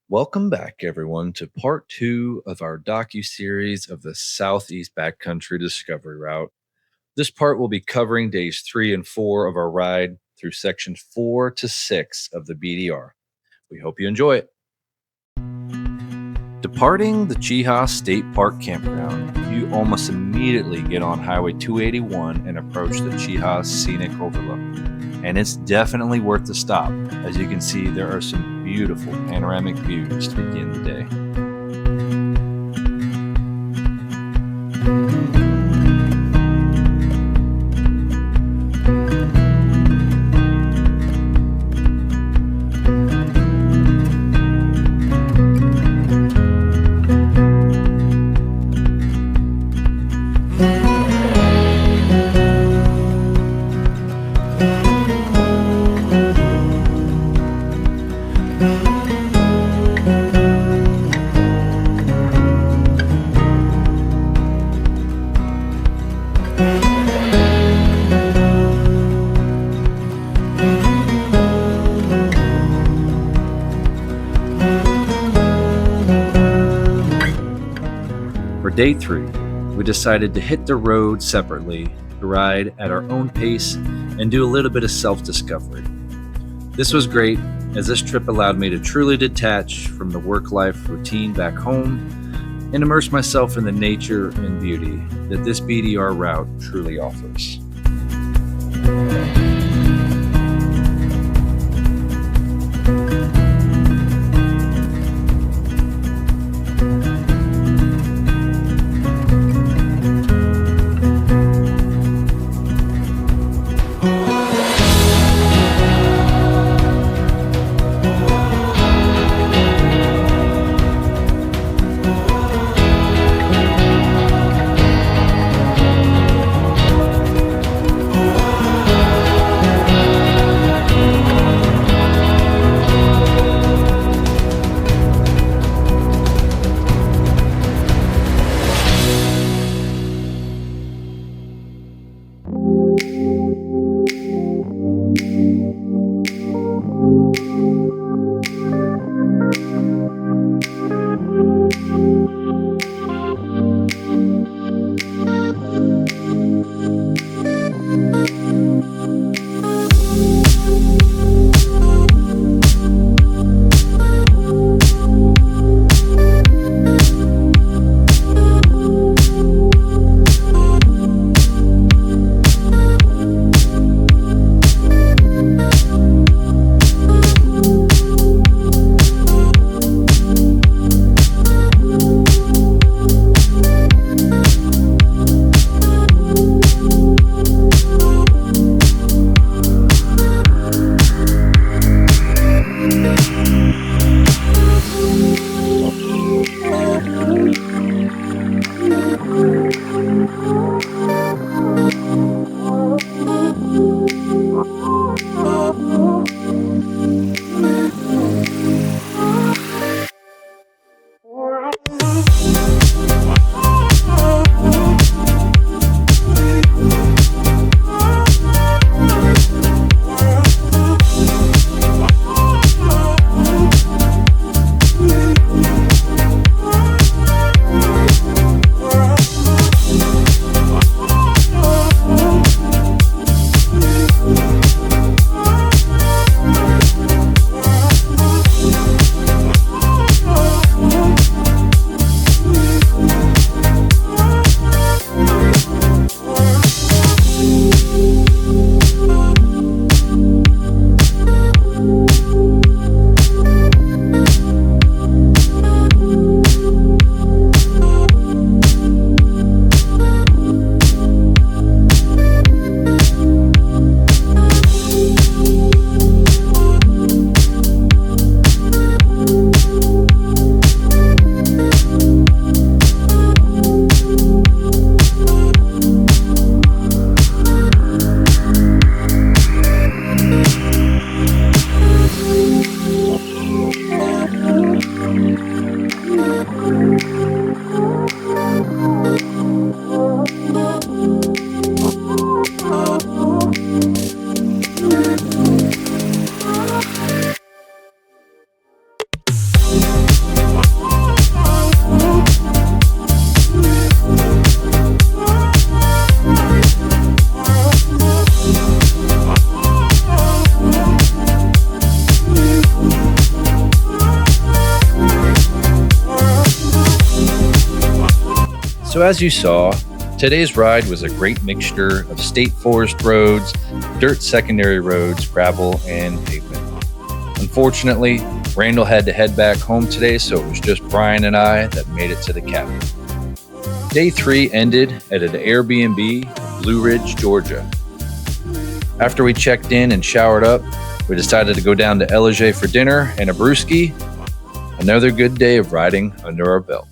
Welcome back, everyone, to part two of our docu-series of the Southeast Backcountry Discovery Route. This part will be covering days 3 and 4 of our ride through sections 4 to 6 of the BDR. We hope you enjoy it. Departing the Chehaw State Park campground, you almost immediately get on Highway 281 and approach the Chehaw Scenic Overlook. And it's definitely worth the stop. As you can see, there are some beautiful panoramic views to begin the day. For day 3, we decided to hit the road separately, to ride at our own pace, and do a little bit of self-discovery. This was great, as this trip allowed me to truly detach from the work-life routine back home and immerse myself in the nature and beauty that this BDR route truly offers. So as you saw, today's ride was a great mixture of state forest roads, dirt secondary roads, gravel, and pavement. Unfortunately, Randall had to head back home today, so it was just Brian and I that made it to the cabin. Day 3 ended at an Airbnb in Blue Ridge, Georgia. After we checked in and showered up, we decided to go down to Ellerslie for dinner and a brewski. Another good day of riding under our belt.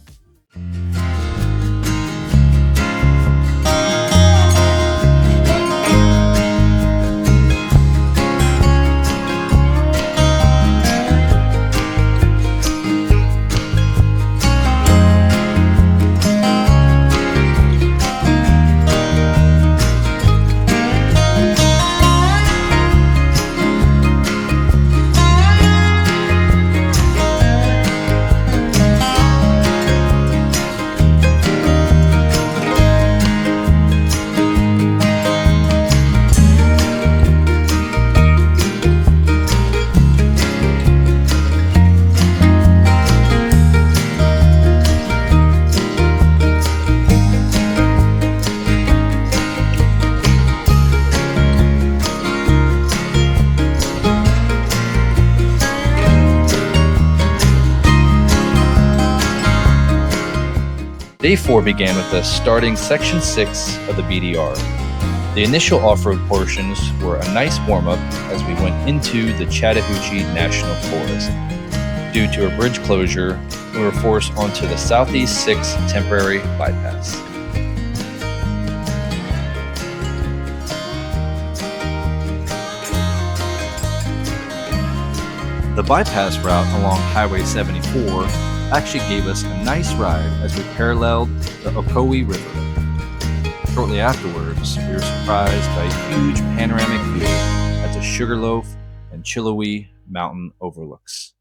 Day 4 began with us starting Section 6 of the BDR. The initial off-road portions were a nice warm-up as we went into the Chattahoochee National Forest. Due to a bridge closure, we were forced onto the Southeast 6 temporary bypass. The bypass route along Highway 74 actually gave us a nice ride as we paralleled the Ocoee River. Shortly afterwards, we were surprised by a huge panoramic view at the Sugarloaf and Chilliwack mountain overlooks.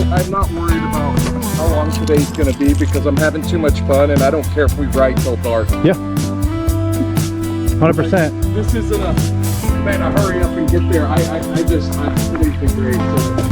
I'm not worried about how long today's going to be because I'm having too much fun and I don't care if we ride till dark. Yeah, 100%. This isn't a, man, a hurry up and get there. Today's been great. So.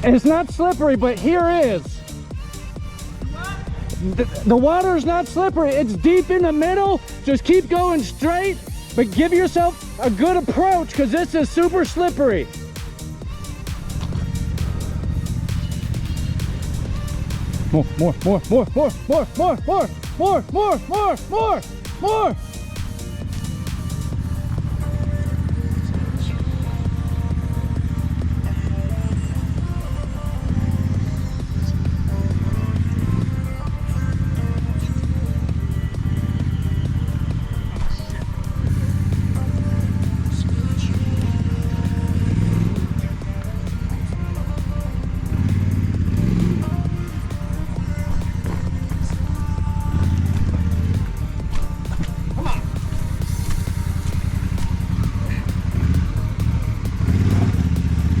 It's not slippery, but here is. The water's not slippery. It's deep in the middle. Just keep going straight, but give yourself a good approach because this is super slippery. More.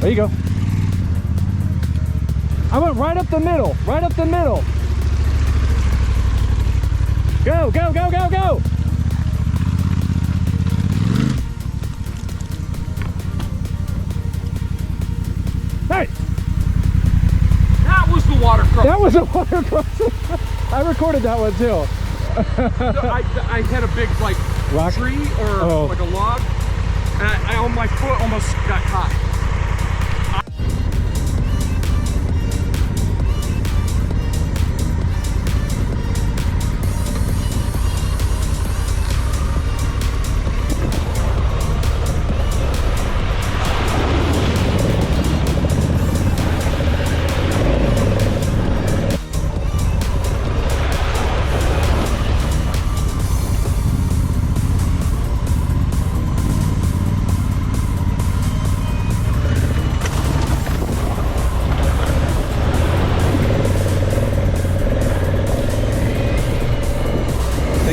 There you go. I went right up the middle, right up the middle. Go, go, go, go, go. Hey! That was the water crossing. That was a water crossing. I recorded that one too. I hit a big like Rock? tree or like a log, and my foot almost got caught.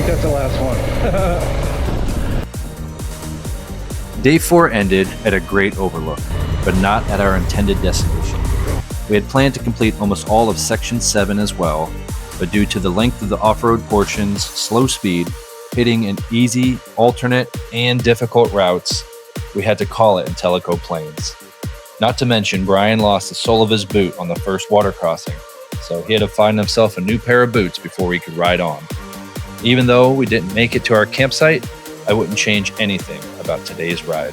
That's the last one. Day 4 ended at a great overlook, but not at our intended destination. We had planned to complete almost all of Section 7 as well, but due to the length of the off-road portions, slow speed, hitting an easy, alternate, and difficult routes, we had to call it in Tellico Plains. Not to mention, Brian lost the sole of his boot on the first water crossing, so he had to find himself a new pair of boots before he could ride on. Even though we didn't make it to our campsite, I wouldn't change anything about today's ride.